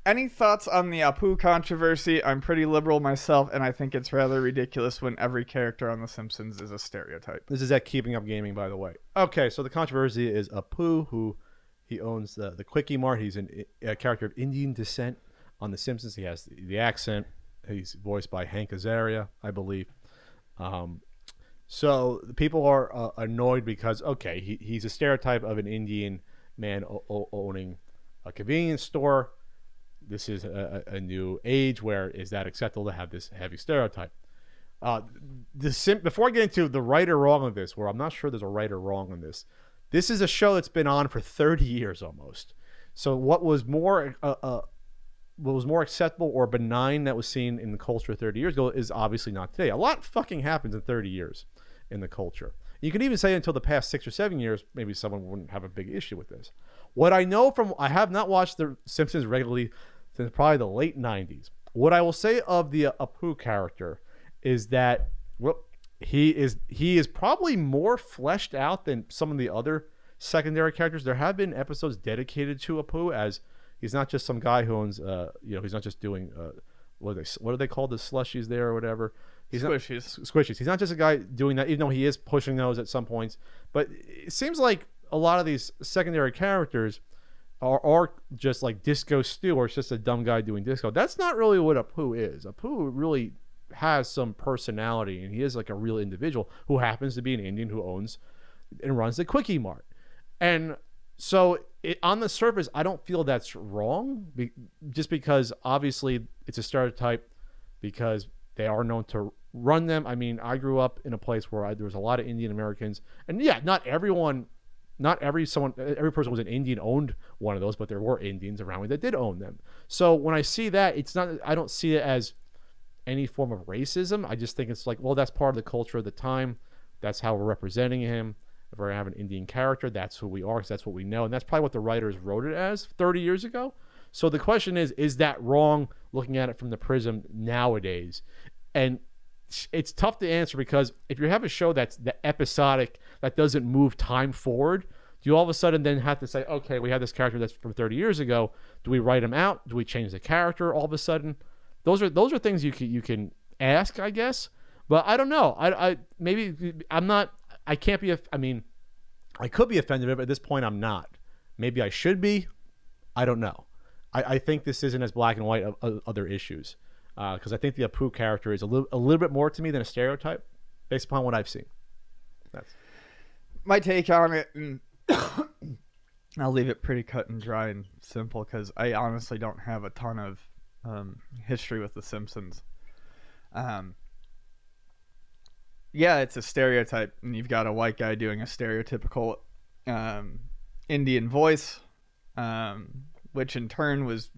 Any thoughts on the Apu controversy? I'm pretty liberal myself, and I think it's rather ridiculous when every character on The Simpsons is a stereotype. This is at Keeping Up Gaming, by the way. Okay, so the controversy is Apu, who he owns the Quickie Mart. He's a character of Indian descent on The Simpsons. He has the accent. He's voiced by Hank Azaria, I believe. So the people are annoyed because, okay, he's a stereotype of an Indian man owning a convenience store. This is a new age where is that acceptable to have this heavy stereotype? Before I get into the right or wrong of this, where I'm not sure there's a right or wrong on this, this is a show that's been on for 30 years almost. So what was more acceptable or benign that was seen in the culture 30 years ago is obviously not today. A lot fucking happens in 30 years in the culture. You can even say until the past 6 or 7 years, maybe someone wouldn't have a big issue with this. What I know I have not watched The Simpsons regularly since probably the late 90s. What I will say of the Apu character is that he is probably more fleshed out than some of the other secondary characters. There have been episodes dedicated to Apu, as he's not just some guy who owns he's not just doing what are they called, the slushies there or whatever. Squishies. He's not just a guy doing that, even though he is pushing those at some points. But it seems like a lot of these secondary characters are just like Disco Stew, or it's just a dumb guy doing disco. That's not really what Apu is. Apu really has some personality, and he is like a real individual who happens to be an Indian who owns and runs the Quickie Mart. And so on the surface, I don't feel that's wrong, just because obviously it's a stereotype because they are known to run them. I mean, I grew up in a place where there was a lot of Indian Americans, and yeah, not every person was an Indian owned one of those, but there were Indians around me that did own them. So when I see that, I don't see it as any form of racism. I just think it's like, well, that's part of the culture of the time. That's how we're representing him. If we're gonna have an Indian character, that's who we are, because that's what we know. And that's probably what the writers wrote it as 30 years ago. So the question is that wrong looking at it from the prism nowadays? And it's tough to answer, because if you have a show that's the episodic, that doesn't move time forward, do you all of a sudden then have to say, okay, we have this character that's from 30 years ago. Do we write him out? Do we change the character all of a sudden? Those are things you can ask, I guess. But I don't know. I could be offended, but at this point I'm not. Maybe I should be. I don't know. I think this isn't as black and white of other issues. Because I think the Apu character is a little bit more to me than a stereotype, based upon what I've seen. That's my take on it, and I'll leave it pretty cut and dry and simple, because I honestly don't have a ton of history with The Simpsons. Yeah, it's a stereotype, and you've got a white guy doing a stereotypical Indian voice, which in turn was,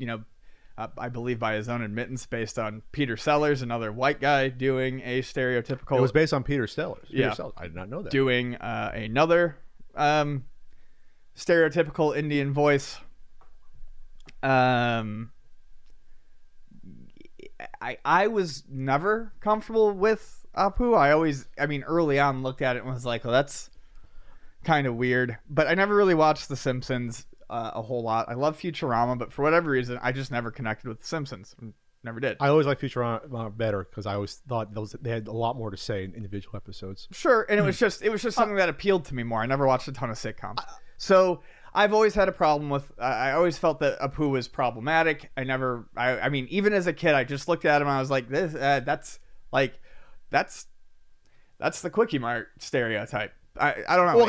I believe by his own admittance, based on Peter Sellers, another white guy doing a stereotypical... It was based on Peter Sellers. Yeah. I did not know that. Doing another stereotypical Indian voice. I was never comfortable with Apu. Early on looked at it and was like, well, that's kind of weird. But I never really watched The Simpsons a whole lot. I love Futurama, but for whatever reason, I just never connected with The Simpsons. Never did. I always liked Futurama better, because I always thought they had a lot more to say in individual episodes. Sure, and it was just something that appealed to me more. I never watched a ton of sitcoms, so I've always had a problem with. I always felt that Apu was problematic. I mean, even as a kid, I just looked at him and I was like, this, that's the Quickie Mart stereotype. I don't know.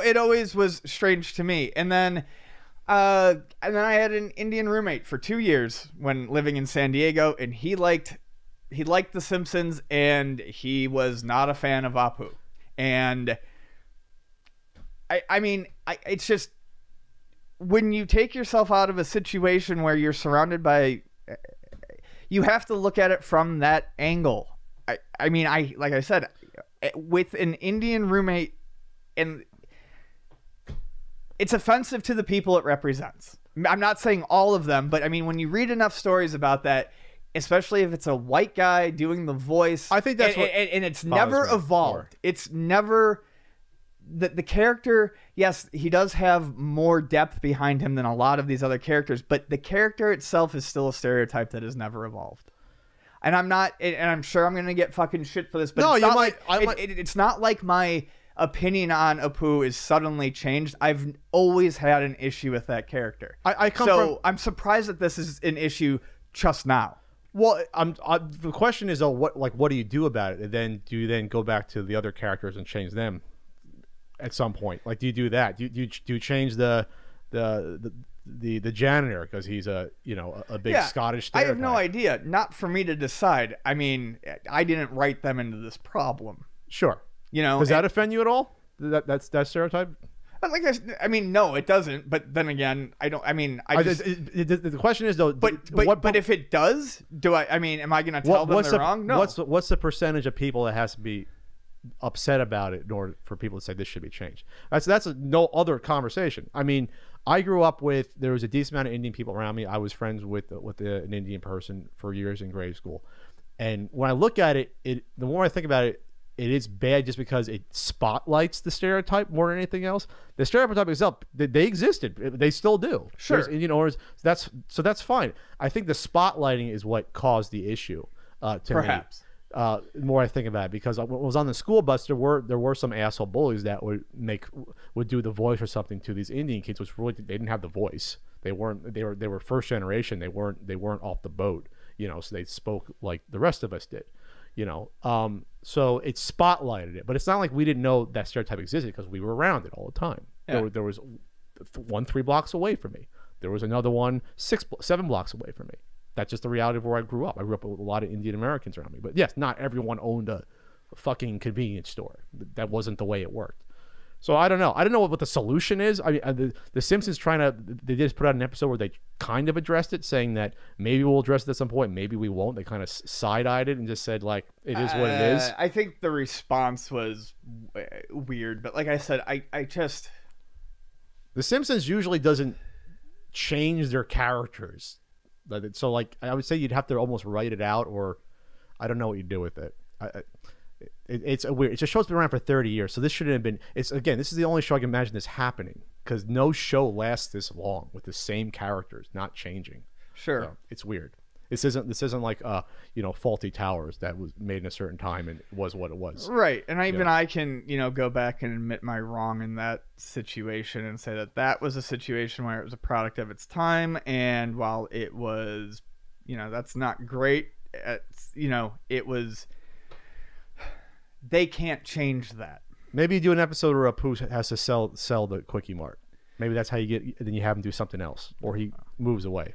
It always was strange to me. And then I had an Indian roommate for 2 years when living in San Diego, and he liked The Simpsons, and he was not a fan of Apu. And it's just, when you take yourself out of a situation where you're surrounded by, you have to look at it from that angle. Like I said, with an Indian roommate, and it's offensive to the people it represents. I'm not saying all of them, but I mean, when you read enough stories about that, especially if it's a white guy doing the voice, I think that's and it's never evolved. It's never the character, yes, he does have more depth behind him than a lot of these other characters, but the character itself is still a stereotype that has never evolved. And I'm sure I'm gonna get fucking shit for this, but no, it's not like my opinion on Apu is suddenly changed. I've always had an issue with that character. I'm surprised that this is an issue just now. Well, the question is, what do you do about it? And then do you then go back to the other characters and change them at some point? Like, do you do that? Do you change the janitor because he's a big Scottish stereotype? I have no idea. Not for me to decide. I mean, I didn't write them into this problem. Sure. Does that offend you at all? That stereotype? Like I mean, no, it doesn't. But then again, I don't. I mean, the question is though. But if it does, am I going to tell them they're wrong? No. What's the percentage of people that has to be upset about it in order for people to say this should be changed? That's no other conversation. I mean, I grew up with, there was a decent amount of Indian people around me. I was friends with an Indian person for years in grade school, and when I look at it, the more I think about it. It is bad just because it spotlights the stereotype more than anything else. The stereotype itself, they existed. They still do. Sure. That's fine. I think the spotlighting is what caused the issue to Perhaps. me. The more I think about it, because when I was on the school bus, there were some asshole bullies that would do the voice or something to these Indian kids, which really, they didn't have the voice. They were first generation. They weren't off the boat, so they spoke like the rest of us did. So it spotlighted it, but it's not like we didn't know that stereotype existed because we were around it all the time. Yeah. There was one 3 blocks away from me. There was another one 7 blocks away from me. That's just the reality of where I grew up. I grew up with a lot of Indian Americans around me, but yes, not everyone owned a fucking convenience store. That wasn't the way it worked. So I don't know. I don't know what the solution is. I mean, the Simpsons they just put out an episode where they kind of addressed it, saying that maybe we'll address it at some point, maybe we won't. They kind of side-eyed it and just said, like, it is what it is. I think the response was weird, but like I said, I just... The Simpsons usually doesn't change their characters. So, like, I would say you'd have to almost write it out, or I don't know what you do with it. It's a weird. It's a show's been around for 30 years, so this shouldn't have been. This is the only show I can imagine this happening, because no show lasts this long with the same characters not changing. Sure, so it's weird. This isn't like Faulty Towers that was made in a certain time and it was what it was. Right, and I can go back and admit my wrong in that situation and say that was a situation where it was a product of its time, and while it was, that's not great. It was. They can't change that. Maybe you do an episode where Apu has to sell the Quickie Mart. Maybe that's how you get. Then you have him do something else, or he moves away.